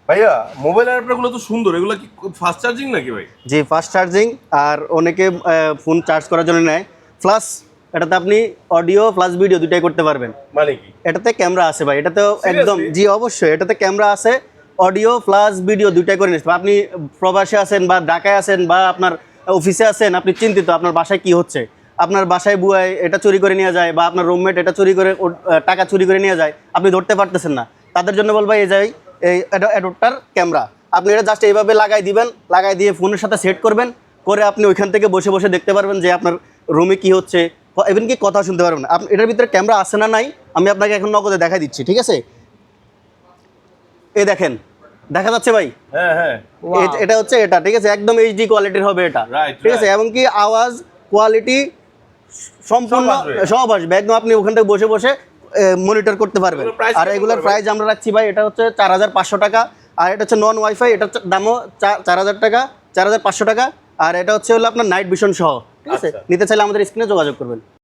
ভাইয়া মোবাইল অ্যাডাপ্টারগুলো তো সুন্দর, এগুলো কি ফাস্ট চার্জিং নাকি ভাই? জি ফাস্ট চার্জিং, আর অনেকে ফোন চার্জ করার জন্য নেয়। প্লাস এটাতে আপনি অডিও প্লাস ভিডিও দুটাই করতে পারবেন। মানে কি? এটাতে ক্যামেরা আছে ভাই, এটাতেও একদম জি অবশ্যই এটাতে ক্যামেরা আছে, অডিও প্লাস ভিডিও দুটাই করে নিতে। আপনি প্রবাসে আছেন বা ঢাকায় আছেন বা আপনার অফিসে আছেন, আপনি চিন্তিত আপনার বাসায় কি হচ্ছে, আপনার বাসায় বুয়ায় এটা চুরি করে নিয়ে যায় বা আপনার রুমমেট এটা চুরি করে টাকা চুরি করে নিয়ে যায়, আপনি ধরতে পারতেছেন না, তাদের জন্য বলবো এই যাই এই অ্যাডাপ্টার ক্যামেরা। আপনি এটা জাস্ট এইভাবে লাগাই দিবেন, লাগাই দিয়ে ফোনের সাথে সেট করবেন, করে আপনি ওইখান থেকে বসে বসে দেখতে পারবেন যে আপনার রুমে কি হচ্ছে, ইভেন কি কথা শুনতে পারবেন। আপনি এটার ভিতরে ক্যামেরা আছে না নাই আমি আপনাকে এখন নগদে দেখাই দিচ্ছি, ঠিক আছে? এই দেখেন, দেখা যাচ্ছে ভাই? হ্যাঁ হ্যাঁ, এটা হচ্ছে এটা, ঠিক আছে? একদম এইচডি কোয়ালিটির হবে এটা, Right, ঠিক আছে? এবং কি আওয়াজ কোয়ালিটি সম্পূর্ণ সব আসবে একদম, আপনি ওখান থেকে বসে বসে মনিটর করতে পারবেন। এগুলোর price আর কেমন এগুলোর পড়বে? প্রাইস আমরা রাখছি ভাই, এটা হচ্ছে 4500 টাকা, আর এটা হচ্ছে নন ওয়াইফাই, এটার দামও 4000 টাকা, 4500 টাকা। আর এটা হচ্ছে হলো আপনার নাইট ভিশন সহ, ঠিক আছে? আচ্ছা। নিতে চাইলে আমাদের স্ক্রিনে যোগাযোগ করবেন।